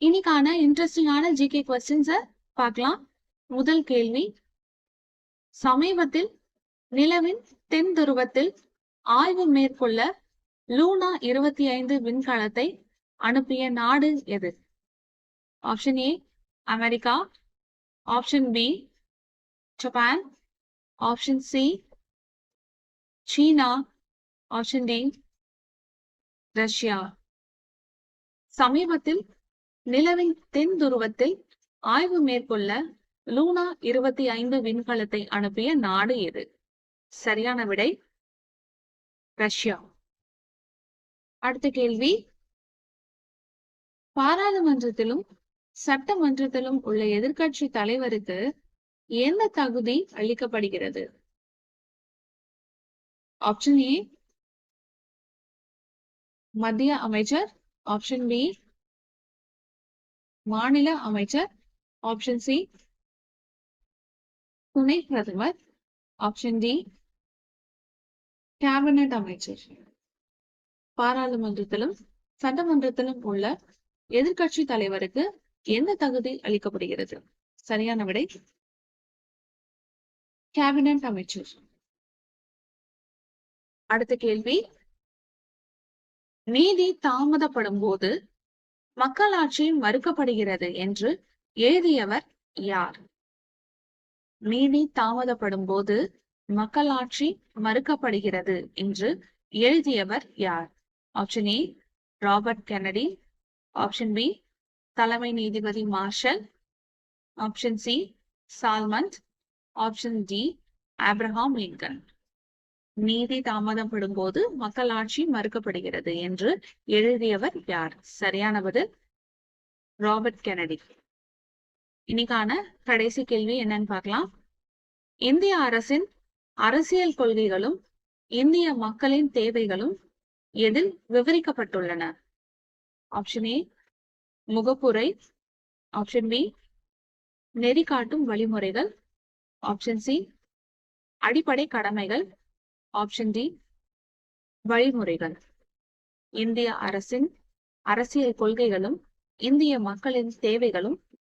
இன்னைக்கான இன்ட்ரெஸ்டிங்கான ஜிகே கொஸ்டின்ஸை பார்க்கலாம். முதல் கேள்வி, சமீபத்தில் நிலவின் தென் துருவத்தில் ஆய்வு மேற்கொள்ள லூனா 25 விண்கலத்தை அனுப்பிய நாடு எது? Option A America, option B Japan, option C China, option D Russia. சமீபத்தில் நிலவின் தென் துருவத்தில் ஆய்வு மேற்கொள்ள லூனா 25 விண்கலத்தை அனுப்பிய நாடு எது? சரியான விடை ரஷ்யா. அடுத்த கேள்வி, பாராளுமன்றத்திலும் சட்டமன்றத்திலும் உள்ள எதிர்க்கட்சி தலைவருக்கு எந்த தகுதி அளிக்கப்படுகிறது? ஆப்ஷன் ஏ மத்திய அமைச்சர், ஆப்ஷன் பி மாநில அமைச்சர், ஆப்ஷன் சி துணை பிரதமர், ஆப்ஷன் டி கேபினட் அமைச்சர். பாராளுமன்றத்திலும் சட்டமன்றத்திலும் உள்ள எதிர்க்கட்சி தலைவருக்கு எந்த தகுதி அளிக்கப்படுகிறது? சரியான விடை கேபினட் அமைச்சர். அடுத்த கேள்வி, நீதி தாமதப்படும் போது மக்களாட்சி மறுக்கப்படுகிறது என்று எழுதியவர் யார்? நீதி தாமதப்படும் போது மக்களாட்சி மறுக்கப்படுகிறது என்று எழுதியவர் யார்? Option A Robert Kennedy, option B தலைமை நீதிபதி Marshall, option C Salmond, option D Abraham Lincoln. நீதி தாமதப்படும் போது மக்களாட்சி மறுக்கப்படுகிறது என்று எழுதியவர் யார்? சரியான பதில் ராபர்ட் கென்னடி. இன்னைக்கான கடைசி கேள்வி என்னன்னு பார்க்கலாம். இந்திய அரசின் அரசியல் கொள்கைகளும் இந்திய மக்களின் தேவைகளும் எதில் விவரிக்கப்பட்டுள்ளன? ஆப்ஷன் ஏ முகப்புரை, ஆப்ஷன் பி நெறிகாட்டும் வழிமுறைகள், ஆப்ஷன் சி அடிப்படை கடமைகள், ஆப்ஷன் டி வழிமுறைகள். இந்திய அரசின் அரசியல் கொள்கைகளும் இந்திய மக்களின் தேவைகளும்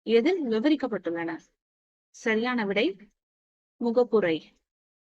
எதில் விவரிக்கப்பட்டுள்ளன? சரியான விடை முகப்புரை.